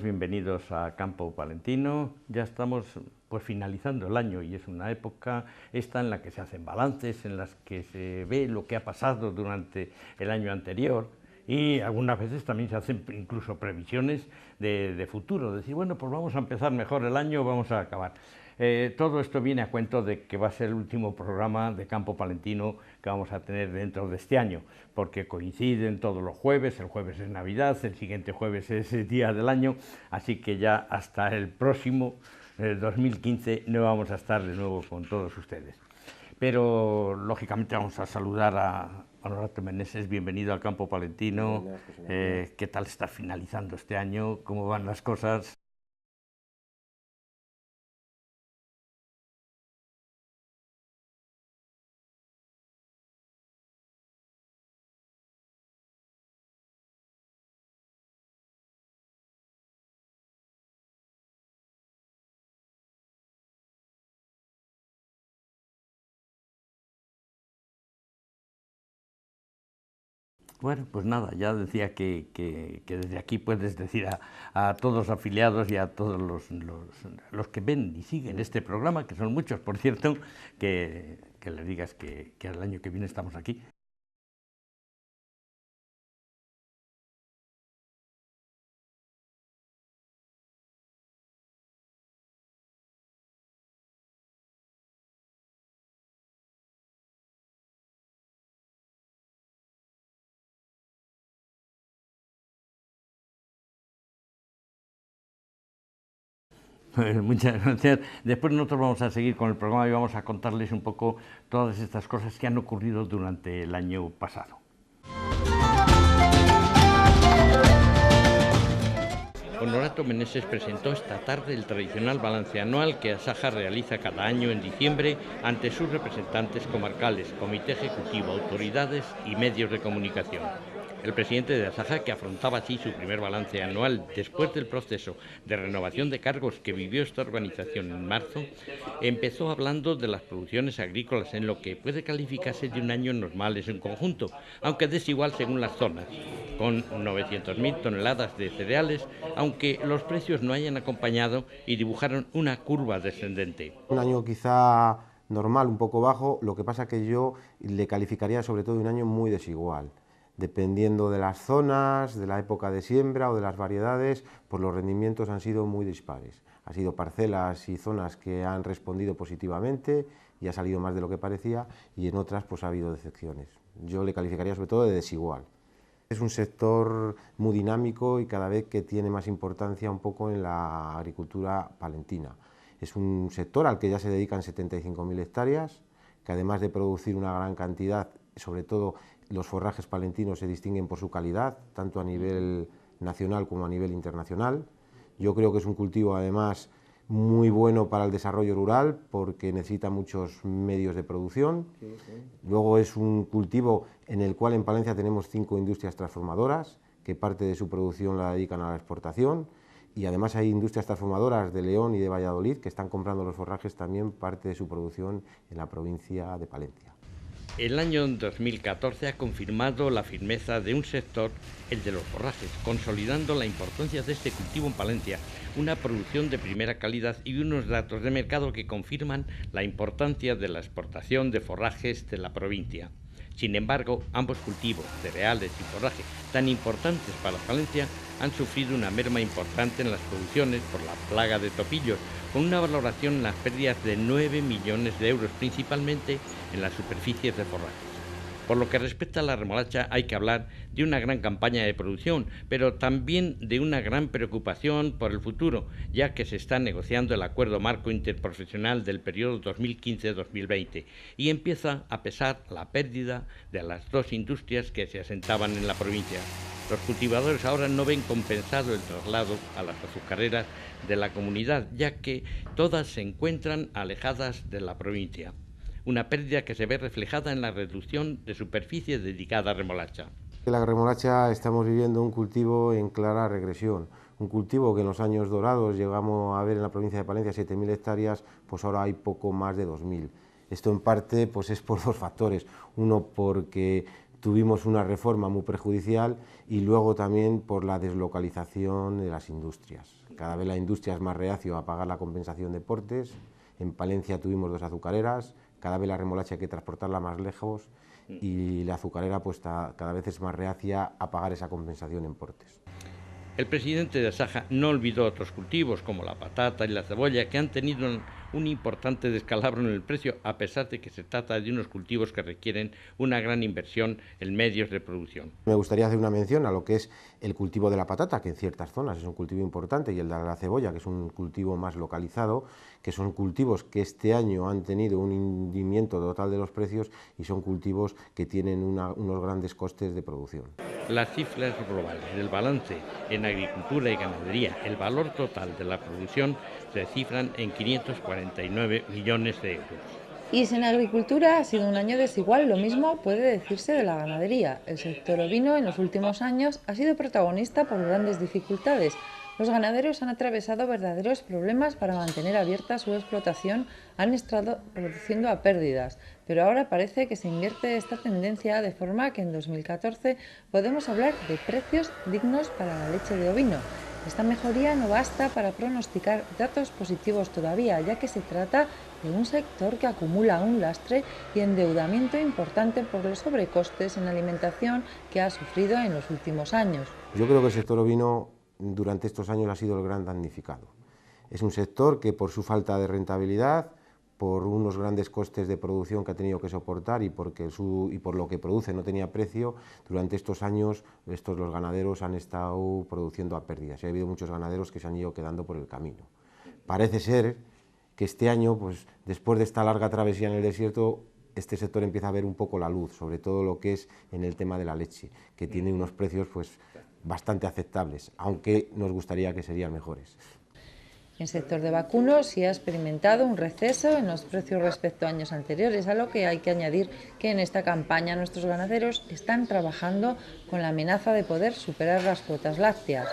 todos, bienvenidos a Campo Palentino. Ya estamos pues finalizando el año y es una época esta en la que se hacen balances, en las que se ve lo que ha pasado durante el año anterior y algunas veces también se hacen incluso previsiones de futuro, decir, bueno, pues vamos a empezar mejor el año, vamos a acabar. Todo esto viene a cuento de que va a ser el último programa de Campo Palentino que vamos a tener dentro de este año, porque coinciden todos los jueves, el jueves es Navidad, el siguiente jueves es el día del año, así que ya hasta el próximo 2015 no vamos a estar de nuevo con todos ustedes. Pero lógicamente vamos a saludar a Honorato Meneses, bienvenido al Campo Palentino. ¿Qué tal está finalizando este año? ¿Cómo van las cosas? Bueno, pues nada, ya decía que desde aquí puedes decir a todos los afiliados y a todos los que ven y siguen este programa, que son muchos, por cierto, que les digas que el año que viene estamos aquí. Muchas gracias. Después nosotros vamos a seguir con el programa y vamos a contarles un poco todas estas cosas que han ocurrido durante el año pasado. Honorato Meneses presentó esta tarde el tradicional balance anual que Asaja realiza cada año en diciembre ante sus representantes comarcales, comité ejecutivo, autoridades y medios de comunicación. El presidente de Asaja, que afrontaba así su primer balance anual después del proceso de renovación de cargos que vivió esta organización en marzo, empezó hablando de las producciones agrícolas en lo que puede calificarse de un año normal en su conjunto, aunque desigual según las zonas, con 900.000 toneladas de cereales, aunque los precios no hayan acompañado y dibujaron una curva descendente. Un año quizá normal, un poco bajo, lo que pasa que yo le calificaría sobre todo un año muy desigual. Dependiendo de las zonas, de la época de siembra o de las variedades, pues los rendimientos han sido muy dispares. Ha sido parcelas y zonas que han respondido positivamente y ha salido más de lo que parecía, y en otras pues ha habido decepciones. Yo le calificaría sobre todo de desigual. Es un sector muy dinámico y cada vez que tiene más importancia un poco en la agricultura palentina. Es un sector al que ya se dedican 75.000 hectáreas, que además de producir una gran cantidad, sobre todo los forrajes palentinos se distinguen por su calidad, tanto a nivel nacional como a nivel internacional. Yo creo que es un cultivo además muy bueno para el desarrollo rural porque necesita muchos medios de producción. Luego es un cultivo en el cual en Palencia tenemos 5 industrias transformadoras que parte de su producción la dedican a la exportación, y además hay industrias transformadoras de León y de Valladolid que están comprando los forrajes también parte de su producción en la provincia de Palencia. El año 2014 ha confirmado la firmeza de un sector, el de los forrajes, consolidando la importancia de este cultivo en Palencia, una producción de primera calidad y unos datos de mercado que confirman la importancia de la exportación de forrajes de la provincia. Sin embargo, ambos cultivos, cereales y forraje, tan importantes para Palencia, han sufrido una merma importante en las producciones por la plaga de topillos, con una valoración en las pérdidas de 9 millones de euros, principalmente en las superficies de forrajes. Por lo que respecta a la remolacha, hay que hablar de una gran campaña de producción, pero también de una gran preocupación por el futuro, ya que se está negociando el acuerdo marco interprofesional del periodo 2015-2020 y empieza a pesar la pérdida de las dos industrias que se asentaban en la provincia. Los cultivadores ahora no ven compensado el traslado a las azucareras de la comunidad, ya que todas se encuentran alejadas de la provincia. Una pérdida que se ve reflejada en la reducción de superficie dedicada a remolacha. En la remolacha estamos viviendo un cultivo en clara regresión, un cultivo que en los años dorados llegamos a ver en la provincia de Palencia 7.000 hectáreas, pues ahora hay poco más de 2.000. Esto en parte pues es por dos factores. Uno, porque tuvimos una reforma muy perjudicial y luego también por la deslocalización de las industrias. Cada vez la industria es más reacio a pagar la compensación de portes. En Palencia tuvimos 2 azucareras, cada vez la remolacha hay que transportarla más lejos y la azucarera pues cada vez es más reacia a pagar esa compensación en portes. El presidente de Asaja no olvidó otros cultivos como la patata y la cebolla que han tenido un importante descalabro en el precio, a pesar de que se trata de unos cultivos que requieren una gran inversión en medios de producción. Me gustaría hacer una mención a lo que es el cultivo de la patata, que en ciertas zonas es un cultivo importante, y el de la cebolla, que es un cultivo más localizado, que son cultivos que este año han tenido un hundimiento total de los precios y son cultivos que tienen unos grandes costes de producción. Las cifras globales del balance en agricultura y ganadería, el valor total de la producción se cifran en 549 millones de euros. Y si en agricultura ha sido un año desigual, lo mismo puede decirse de la ganadería. El sector ovino en los últimos años ha sido protagonista por grandes dificultades. Los ganaderos han atravesado verdaderos problemas para mantener abierta su explotación, han estado produciendo a pérdidas, pero ahora parece que se invierte esta tendencia de forma que en 2014 podemos hablar de precios dignos para la leche de ovino. Esta mejoría no basta para pronosticar datos positivos todavía, ya que se trata de un sector que acumula un lastre y endeudamiento importante por los sobrecostes en alimentación que ha sufrido en los últimos años. Yo creo que el sector ovino durante estos años ha sido el gran damnificado. Es un sector que por su falta de rentabilidad, por unos grandes costes de producción que ha tenido que soportar y por lo que produce no tenía precio, durante estos años los ganaderos han estado produciendo a pérdidas y ha habido muchos ganaderos que se han ido quedando por el camino. Parece ser que este año, pues, después de esta larga travesía en el desierto, este sector empieza a ver un poco la luz, sobre todo lo que es en el tema de la leche, que tiene unos precios pues, bastante aceptables, aunque nos gustaría que serían mejores. El sector de vacunos sí ha experimentado un receso en los precios respecto a años anteriores, a lo que hay que añadir que en esta campaña nuestros ganaderos están trabajando con la amenaza de poder superar las cuotas lácteas.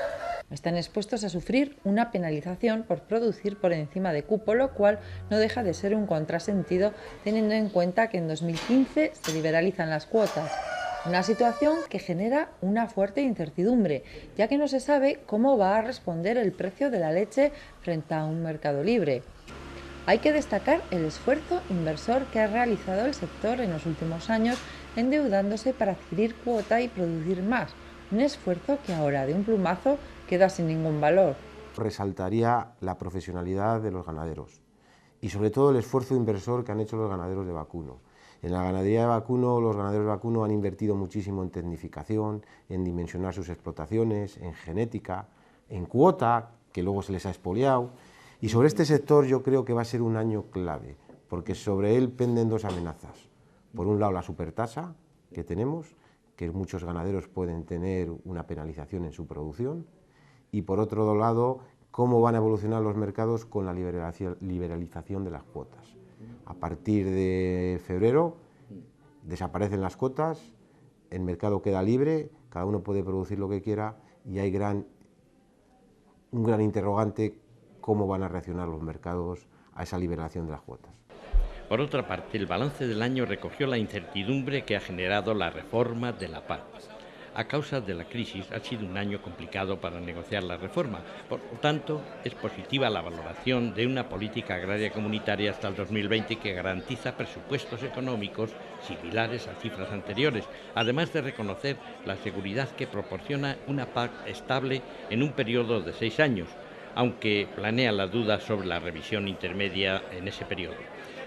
Están expuestos a sufrir una penalización por producir por encima de cupo, lo cual no deja de ser un contrasentido teniendo en cuenta que en 2015 se liberalizan las cuotas. Una situación que genera una fuerte incertidumbre, ya que no se sabe cómo va a responder el precio de la leche frente a un mercado libre. Hay que destacar el esfuerzo inversor que ha realizado el sector en los últimos años endeudándose para adquirir cuota y producir más, un esfuerzo que ahora de un plumazo queda sin ningún valor. Resaltaría la profesionalidad de los ganaderos y sobre todo el esfuerzo inversor que han hecho los ganaderos de vacuno. En la ganadería de vacuno, los ganaderos de vacuno han invertido muchísimo en tecnificación, en dimensionar sus explotaciones, en genética, en cuota, que luego se les ha expoliado. Y sobre este sector yo creo que va a ser un año clave, porque sobre él penden 2 amenazas. Por un lado, la supertasa que tenemos, que muchos ganaderos pueden tener una penalización en su producción, y por otro lado, cómo van a evolucionar los mercados con la liberalización de las cuotas. A partir de febrero desaparecen las cuotas, el mercado queda libre, cada uno puede producir lo que quiera y hay un gran interrogante cómo van a reaccionar los mercados a esa liberación de las cuotas. Por otra parte, el balance del año recogió la incertidumbre que ha generado la reforma de la PAC. A causa de la crisis ha sido un año complicado para negociar la reforma. Por lo tanto, es positiva la valoración de una política agraria comunitaria hasta el 2020 que garantiza presupuestos económicos similares a cifras anteriores, además de reconocer la seguridad que proporciona una PAC estable en un periodo de 6 años, aunque planea la duda sobre la revisión intermedia en ese periodo.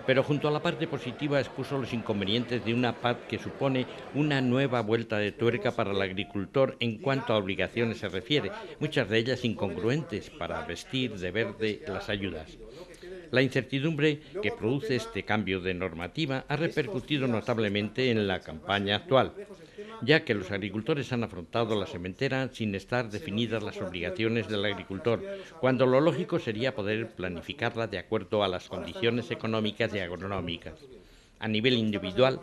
Pero junto a la parte positiva expuso los inconvenientes de una PAC que supone una nueva vuelta de tuerca para el agricultor en cuanto a obligaciones se refiere, muchas de ellas incongruentes para vestir de verde las ayudas. La incertidumbre que produce este cambio de normativa ha repercutido notablemente en la campaña actual, ya que los agricultores han afrontado la sementera sin estar definidas las obligaciones del agricultor, cuando lo lógico sería poder planificarla de acuerdo a las condiciones económicas y agronómicas. a nivel individual,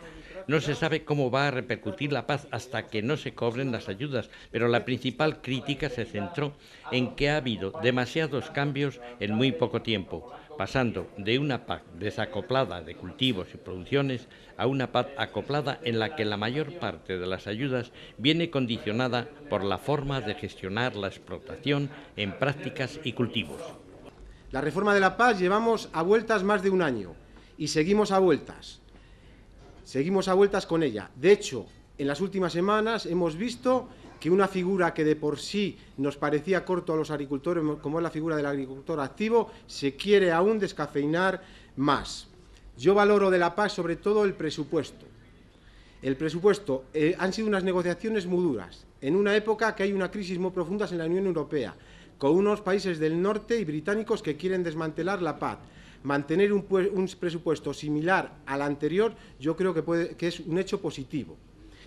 no se sabe cómo va a repercutir la PAC hasta que no se cobren las ayudas, pero la principal crítica se centró en que ha habido demasiados cambios en muy poco tiempo, pasando de una PAC desacoplada de cultivos y producciones a una PAC acoplada en la que la mayor parte de las ayudas viene condicionada por la forma de gestionar la explotación en prácticas y cultivos. La reforma de la PAC llevamos a vueltas más de un año y seguimos a vueltas. Seguimos a vueltas con ella. De hecho, en las últimas semanas hemos visto que una figura que de por sí nos parecía corto a los agricultores, como es la figura del agricultor activo, se quiere aún descafeinar más. Yo valoro de la PAC sobre todo el presupuesto. El presupuesto han sido unas negociaciones muy duras, en una época que hay una crisis muy profunda en la Unión Europea, con unos países del norte y británicos que quieren desmantelar la PAC. Mantener un presupuesto similar al anterior, yo creo que es un hecho positivo.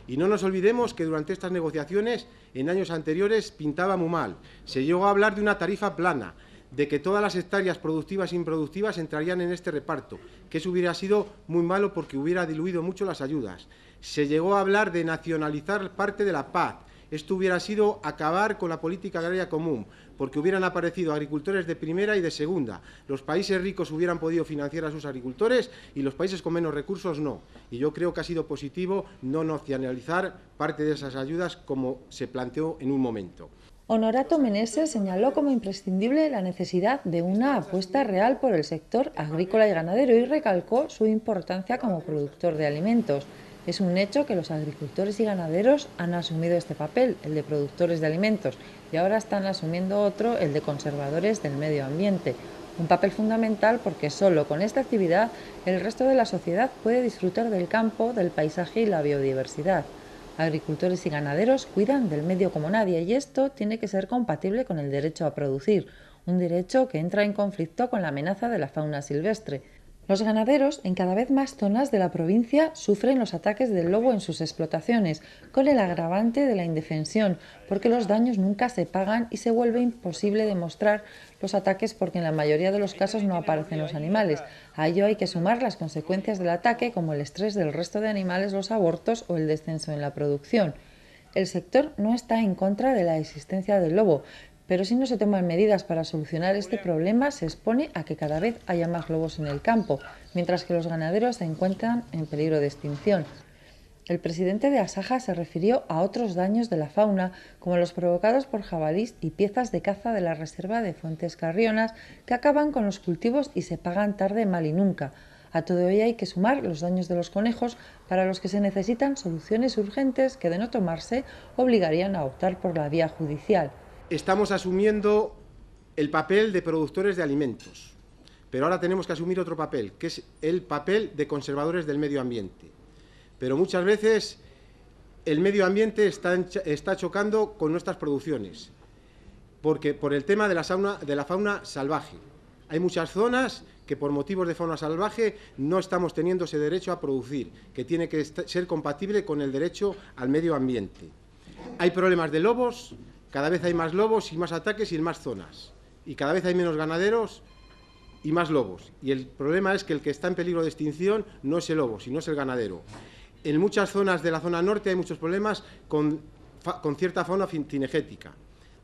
Y no nos olvidemos que durante estas negociaciones, en años anteriores, pintaba muy mal. Se llegó a hablar de una tarifa plana, de que todas las hectáreas productivas e improductivas entrarían en este reparto, que eso hubiera sido muy malo porque hubiera diluido mucho las ayudas. Se llegó a hablar de nacionalizar parte de la PAC. Esto hubiera sido acabar con la política agraria común, porque hubieran aparecido agricultores de primera y de segunda. Los países ricos hubieran podido financiar a sus agricultores y los países con menos recursos no. Y yo creo que ha sido positivo no nacionalizar parte de esas ayudas como se planteó en un momento. Honorato Meneses señaló como imprescindible la necesidad de una apuesta real por el sector agrícola y ganadero y recalcó su importancia como productor de alimentos. Es un hecho que los agricultores y ganaderos han asumido este papel, el de productores de alimentos, y ahora están asumiendo otro, el de conservadores del medio ambiente. Un papel fundamental porque solo con esta actividad el resto de la sociedad puede disfrutar del campo, del paisaje y la biodiversidad. Agricultores y ganaderos cuidan del medio como nadie y esto tiene que ser compatible con el derecho a producir, un derecho que entra en conflicto con la amenaza de la fauna silvestre. Los ganaderos en cada vez más zonas de la provincia sufren los ataques del lobo en sus explotaciones, con el agravante de la indefensión, porque los daños nunca se pagan y se vuelve imposible demostrar los ataques porque en la mayoría de los casos no aparecen los animales. A ello hay que sumar las consecuencias del ataque, como el estrés del resto de animales, los abortos o el descenso en la producción. El sector no está en contra de la existencia del lobo, pero si no se toman medidas para solucionar este problema, se expone a que cada vez haya más lobos en el campo, mientras que los ganaderos se encuentran en peligro de extinción. El presidente de Asaja se refirió a otros daños de la fauna, como los provocados por jabalís y piezas de caza de la reserva de Fuentes Carrionas, que acaban con los cultivos y se pagan tarde, mal y nunca. A todo ello hay que sumar los daños de los conejos, para los que se necesitan soluciones urgentes que, de no tomarse, obligarían a optar por la vía judicial. Estamos asumiendo el papel de productores de alimentos, pero ahora tenemos que asumir otro papel, que es el papel de conservadores del medio ambiente. Pero muchas veces el medio ambiente está chocando con nuestras producciones, porque por el tema de la fauna salvaje. Hay muchas zonas que por motivos de fauna salvaje no estamos teniendo ese derecho a producir, que tiene que ser compatible con el derecho al medio ambiente. Hay problemas de lobos. Cada vez hay más lobos y más ataques y en más zonas. Y cada vez hay menos ganaderos y más lobos. Y el problema es que el que está en peligro de extinción no es el lobo, sino es el ganadero. En muchas zonas de la zona norte hay muchos problemas con cierta fauna cinegética.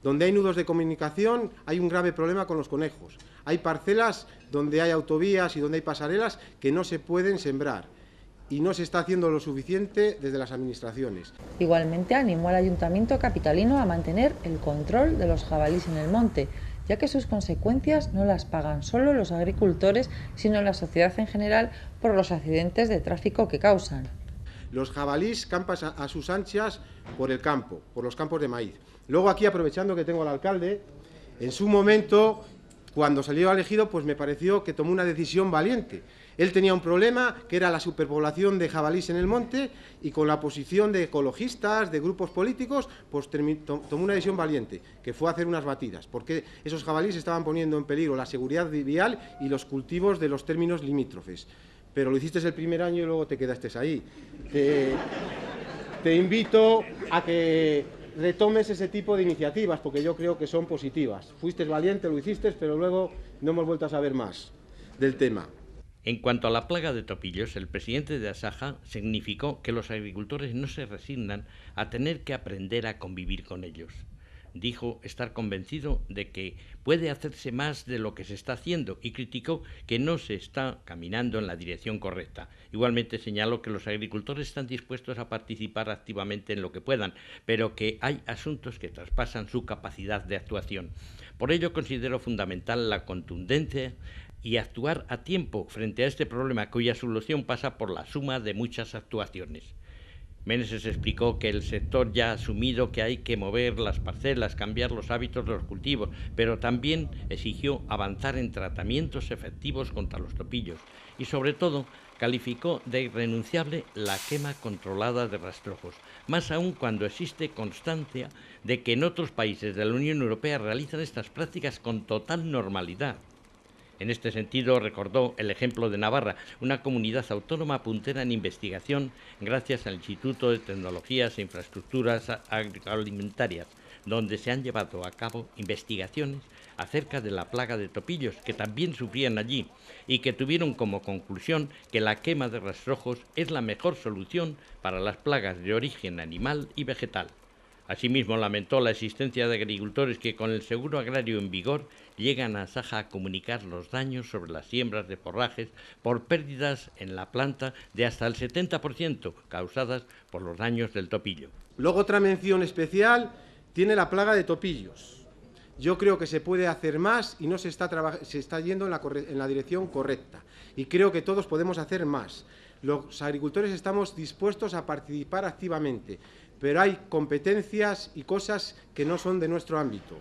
Donde hay nudos de comunicación hay un grave problema con los conejos. Hay parcelas donde hay autovías y donde hay pasarelas que no se pueden sembrar. Y no se está haciendo lo suficiente desde las administraciones. Igualmente animó al Ayuntamiento capitalino a mantener el control de los jabalíes en el monte, ya que sus consecuencias no las pagan solo los agricultores, sino la sociedad en general por los accidentes de tráfico que causan. Los jabalíes campan a sus anchas por el campo, por los campos de maíz. Luego aquí, aprovechando que tengo al alcalde, en su momento, cuando salió elegido, pues me pareció que tomó una decisión valiente. Él tenía un problema, que era la superpoblación de jabalíes en el monte, y con la posición de ecologistas, de grupos políticos, pues tomó una decisión valiente, que fue hacer unas batidas, porque esos jabalíes estaban poniendo en peligro la seguridad vial y los cultivos de los términos limítrofes. Pero lo hiciste el primer año y luego te quedaste ahí. Te invito a que retomes ese tipo de iniciativas, porque yo creo que son positivas. Fuiste valiente, lo hiciste, pero luego no hemos vuelto a saber más del tema. En cuanto a la plaga de topillos, el presidente de Asaja significó que los agricultores no se resignan a tener que aprender a convivir con ellos. Dijo estar convencido de que puede hacerse más de lo que se está haciendo y criticó que no se está caminando en la dirección correcta. Igualmente señaló que los agricultores están dispuestos a participar activamente en lo que puedan, pero que hay asuntos que traspasan su capacidad de actuación. Por ello considero fundamental la contundencia y actuar a tiempo frente a este problema cuya solución pasa por la suma de muchas actuaciones. Meneses explicó que el sector ya ha asumido que hay que mover las parcelas, cambiar los hábitos de los cultivos, pero también exigió avanzar en tratamientos efectivos contra los topillos y, sobre todo, calificó de irrenunciable la quema controlada de rastrojos, más aún cuando existe constancia de que en otros países de la Unión Europea realizan estas prácticas con total normalidad. En este sentido, recordó el ejemplo de Navarra, una comunidad autónoma puntera en investigación gracias al Instituto de Tecnologías e Infraestructuras Agroalimentarias, donde se han llevado a cabo investigaciones acerca de la plaga de topillos, que también sufrían allí, y que tuvieron como conclusión que la quema de rastrojos es la mejor solución para las plagas de origen animal y vegetal. Asimismo, lamentó la existencia de agricultores que, con el seguro agrario en vigor, llegan a Asaja a comunicar los daños sobre las siembras de forrajes por pérdidas en la planta de hasta el 70% causadas por los daños del topillo. Luego, otra mención especial tiene la plaga de topillos. Yo creo que se puede hacer más y no se está yendo en la dirección correcta. Y creo que todos podemos hacer más. Los agricultores estamos dispuestos a participar activamente, pero hay competencias y cosas que no son de nuestro ámbito.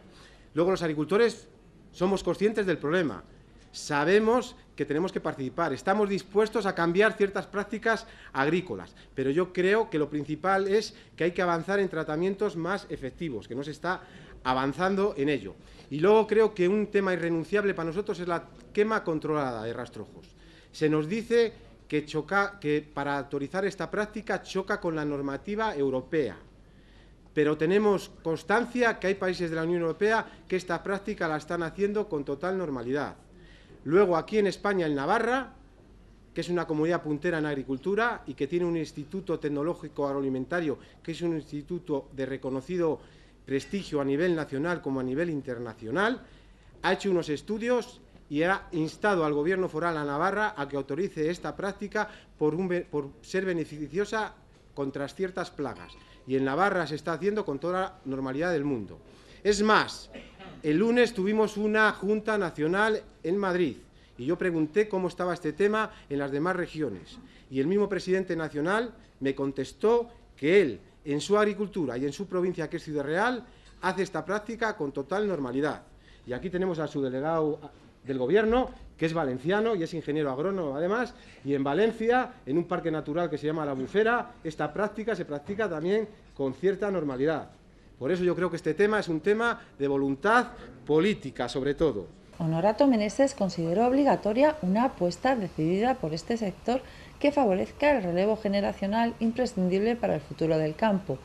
Luego, los agricultores somos conscientes del problema, sabemos que tenemos que participar, estamos dispuestos a cambiar ciertas prácticas agrícolas, pero yo creo que lo principal es que hay que avanzar en tratamientos más efectivos, que no se está avanzando en ello. Y luego creo que un tema irrenunciable para nosotros es la quema controlada de rastrojos. Se nos dice que para autorizar esta práctica choca con la normativa europea, pero tenemos constancia que hay países de la Unión Europea que esta práctica la están haciendo con total normalidad. Luego, aquí en España, en Navarra, que es una comunidad puntera en agricultura y que tiene un instituto tecnológico agroalimentario, que es un instituto de reconocido prestigio a nivel nacional como a nivel internacional, ha hecho unos estudios y ha instado al Gobierno foral a Navarra a que autorice esta práctica por ser beneficiosa contra ciertas plagas. Y en Navarra se está haciendo con toda la normalidad del mundo. Es más, el lunes tuvimos una Junta Nacional en Madrid y yo pregunté cómo estaba este tema en las demás regiones. Y el mismo presidente nacional me contestó que él, en su agricultura y en su provincia, que es Ciudad Real, hace esta práctica con total normalidad. Y aquí tenemos a su delegado del Gobierno, que es valenciano y es ingeniero agrónomo además, y en Valencia, en un parque natural que se llama La Bufera, esta práctica se practica también con cierta normalidad. Por eso yo creo que este tema es un tema de voluntad política, sobre todo. Honorato Meneses consideró obligatoria una apuesta decidida por este sector que favorezca el relevo generacional imprescindible para el futuro del campo.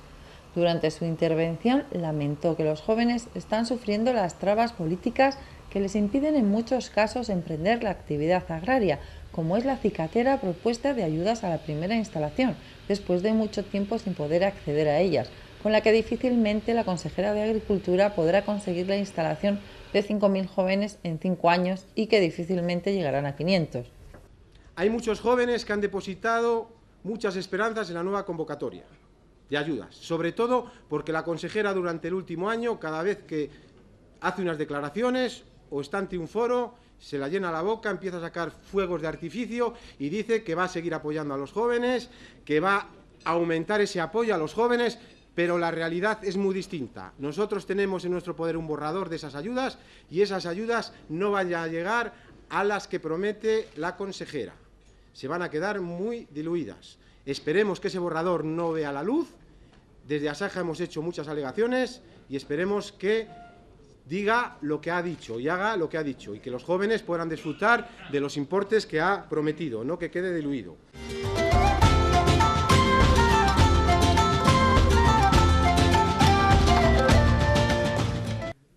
Durante su intervención lamentó que los jóvenes están sufriendo las trabas políticas que les impiden en muchos casos emprender la actividad agraria, como es la cicatera propuesta de ayudas a la primera instalación, después de mucho tiempo sin poder acceder a ellas, con la que difícilmente la consejera de Agricultura podrá conseguir la instalación de 5.000 jóvenes en 5 años y que difícilmente llegarán a 500. Hay muchos jóvenes que han depositado muchas esperanzas en la nueva convocatoria de ayudas, sobre todo porque la consejera durante el último año, cada vez que hace unas declaraciones o está ante un foro, se la llena la boca, empieza a sacar fuegos de artificio y dice que va a seguir apoyando a los jóvenes, que va a aumentar ese apoyo a los jóvenes, pero la realidad es muy distinta. Nosotros tenemos en nuestro poder un borrador de esas ayudas y esas ayudas no van a llegar a las que promete la consejera. Se van a quedar muy diluidas. Esperemos que ese borrador no vea la luz. Desde Asaja hemos hecho muchas alegaciones y esperemos que diga lo que ha dicho y haga lo que ha dicho y que los jóvenes puedan disfrutar de los importes que ha prometido, no que quede diluido.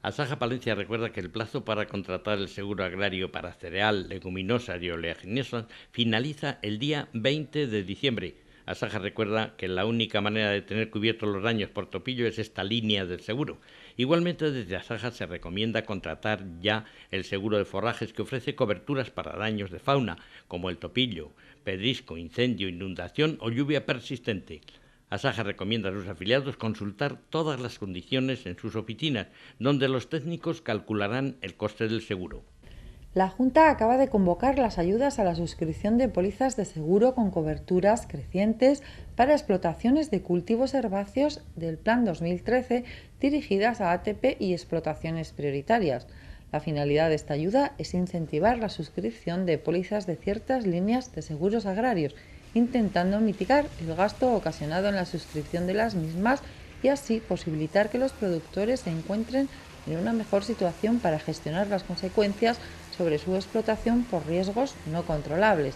Asaja Palencia recuerda que el plazo para contratar el seguro agrario para cereal, leguminosas y oleaginosas finaliza el día 20 de diciembre. Asaja recuerda que la única manera de tener cubiertos los daños por topillo es esta línea del seguro. Igualmente, desde Asaja se recomienda contratar ya el seguro de forrajes, que ofrece coberturas para daños de fauna, como el topillo, pedrisco, incendio, inundación o lluvia persistente. Asaja recomienda a sus afiliados consultar todas las condiciones en sus oficinas, donde los técnicos calcularán el coste del seguro. La Junta acaba de convocar las ayudas a la suscripción de pólizas de seguro con coberturas crecientes para explotaciones de cultivos herbáceos del Plan 2013 dirigidas a ATP y explotaciones prioritarias. La finalidad de esta ayuda es incentivar la suscripción de pólizas de ciertas líneas de seguros agrarios, intentando mitigar el gasto ocasionado en la suscripción de las mismas y así posibilitar que los productores se encuentren en una mejor situación para gestionar las consecuencias sobre su explotación por riesgos no controlables.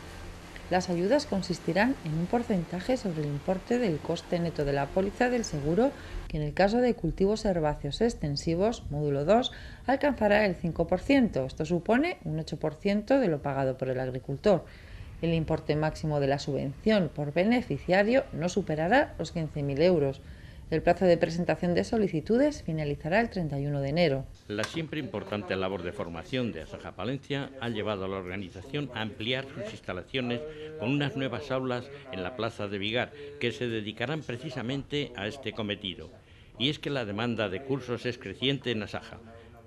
Las ayudas consistirán en un porcentaje sobre el importe del coste neto de la póliza del seguro, que en el caso de cultivos herbáceos extensivos, módulo 2, alcanzará el 5%. Esto supone un 8% de lo pagado por el agricultor. El importe máximo de la subvención por beneficiario no superará los 15.000 euros. El plazo de presentación de solicitudes finalizará el 31 de enero. La siempre importante labor de formación de Asaja Palencia ha llevado a la organización a ampliar sus instalaciones con unas nuevas aulas en la plaza de Vigar, que se dedicarán precisamente a este cometido. Y es que la demanda de cursos es creciente en Asaja.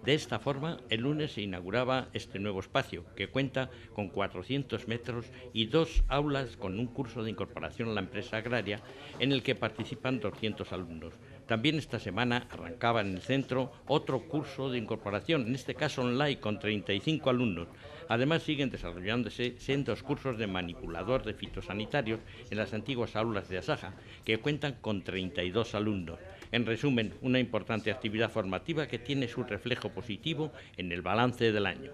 De esta forma, el lunes se inauguraba este nuevo espacio, que cuenta con 400 metros y 2 aulas con un curso de incorporación a la empresa agraria, en el que participan 200 alumnos. También esta semana arrancaba en el centro otro curso de incorporación, en este caso online, con 35 alumnos. Además, siguen desarrollándose sendos cursos de manipulador de fitosanitarios en las antiguas aulas de Asaja, que cuentan con 32 alumnos. En resumen, una importante actividad formativa que tiene su reflejo positivo en el balance del año.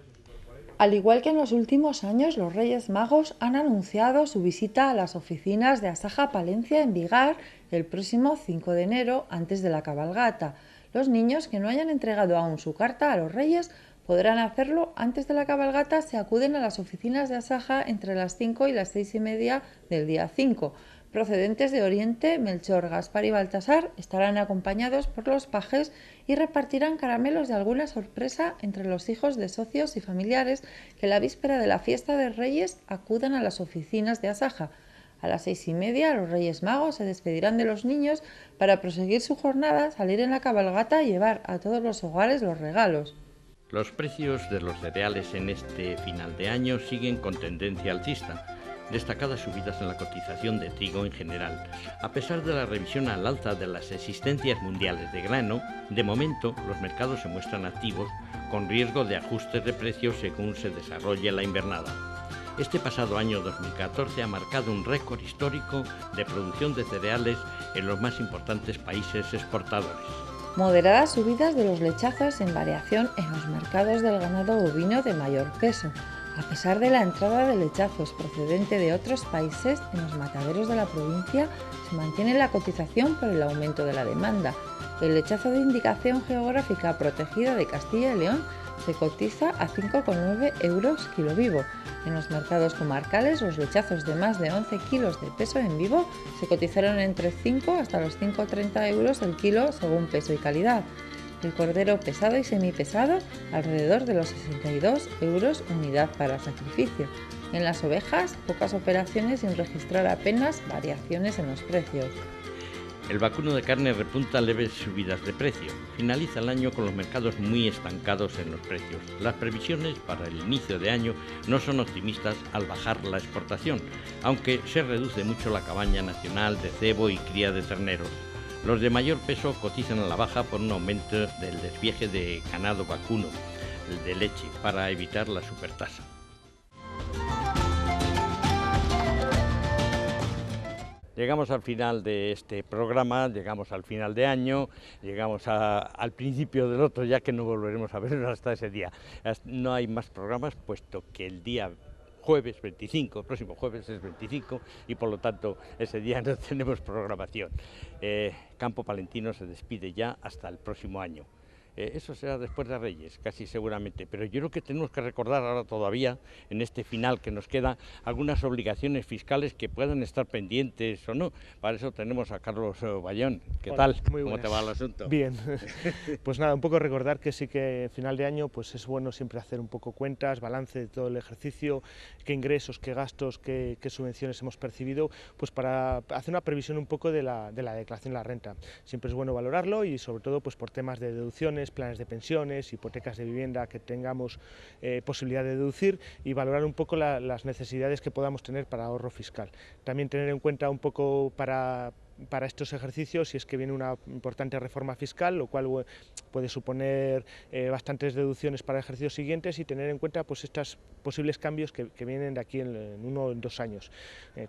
Al igual que en los últimos años, los Reyes Magos han anunciado su visita a las oficinas de Asaja Palencia en Vigar el próximo 5 de enero, antes de la cabalgata. Los niños que no hayan entregado aún su carta a los Reyes podrán hacerlo antes de la cabalgata si acuden a las oficinas de Asaja entre las 5 y las 6:30 del día 5. Procedentes de Oriente, Melchor, Gaspar y Baltasar estarán acompañados por los pajes y repartirán caramelos de alguna sorpresa entre los hijos de socios y familiares que la víspera de la fiesta de Reyes acudan a las oficinas de Asaja. A las 6:30 los Reyes Magos se despedirán de los niños para proseguir su jornada, salir en la cabalgata y llevar a todos los hogares los regalos. Los precios de los cereales en este final de año siguen con tendencia alcista. Destacadas subidas en la cotización de trigo en general. A pesar de la revisión al alza de las existencias mundiales de grano, de momento los mercados se muestran activos, con riesgo de ajustes de precios según se desarrolle la invernada. Este pasado año 2014 ha marcado un récord histórico de producción de cereales en los más importantes países exportadores. Moderadas subidas de los lechazos en variación en los mercados del ganado ovino de mayor peso. A pesar de la entrada de lechazos procedente de otros países en los mataderos de la provincia, se mantiene la cotización por el aumento de la demanda. El lechazo de indicación geográfica protegida de Castilla y León se cotiza a 5,9 euros kilo vivo. En los mercados comarcales, los lechazos de más de 11 kilos de peso en vivo se cotizaron entre 5 hasta los 5,30 euros el kilo según peso y calidad. El cordero pesado y semipesado alrededor de los 62 euros unidad para sacrificio. En las ovejas, pocas operaciones sin registrar apenas variaciones en los precios. El vacuno de carne repunta leves subidas de precio. Finaliza el año con los mercados muy estancados en los precios. Las previsiones para el inicio de año no son optimistas al bajar la exportación, aunque se reduce mucho la cabaña nacional de cebo y cría de terneros. Los de mayor peso cotizan a la baja por un aumento del desviaje de ganado vacuno, el de leche, para evitar la supertasa. Llegamos al final de este programa, llegamos al final de año, llegamos al principio del otro, ya que no volveremos a vernos hasta ese día. No hay más programas, puesto que el día jueves 25, el próximo jueves es 25 y por lo tanto ese día no tenemos programación. Campo Palentino se despide ya hasta el próximo año. Eso será después de Reyes, casi seguramente. Pero yo creo que tenemos que recordar ahora todavía, en este final que nos queda, algunas obligaciones fiscales que puedan estar pendientes o no. Para eso tenemos a Carlos Bayón. ¿Qué tal? Muy ¿Cómo buenas. te va el asunto? Bien, pues nada, un poco recordar que sí que final de año pues es bueno siempre hacer un poco cuentas, balance de todo el ejercicio, qué ingresos, qué gastos, qué subvenciones hemos percibido, pues para hacer una previsión un poco de la declaración de la renta. Siempre es bueno valorarlo y sobre todo pues por temas de deducciones, planes de pensiones, hipotecas de vivienda que tengamos posibilidad de deducir y valorar un poco las necesidades que podamos tener para ahorro fiscal. También tener en cuenta un poco para estos ejercicios si es que viene una importante reforma fiscal, lo cual puede suponer bastantes deducciones para ejercicios siguientes y tener en cuenta pues estos posibles cambios que vienen de aquí en 1 o 2 años.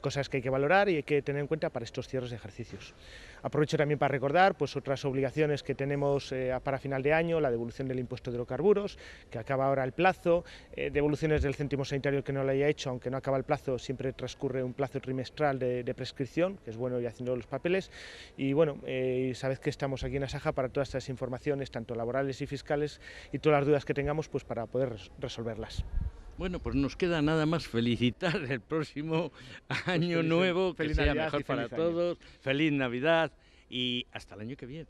Cosas que hay que valorar y hay que tener en cuenta para estos cierres de ejercicios. Aprovecho también para recordar pues otras obligaciones que tenemos para final de año, la devolución del impuesto de hidrocarburos, que acaba ahora el plazo, devoluciones del céntimo sanitario que no lo haya hecho, aunque no acaba el plazo, siempre transcurre un plazo trimestral de prescripción, que es bueno ir haciendo los papeles. Y bueno, sabed que estamos aquí en Asaja para todas estas informaciones, tanto laborales y fiscales, y todas las dudas que tengamos pues para poder resolverlas. Bueno, pues nos queda nada más felicitar el próximo año nuevo, que sea mejor para todos, feliz Navidad y hasta el año que viene.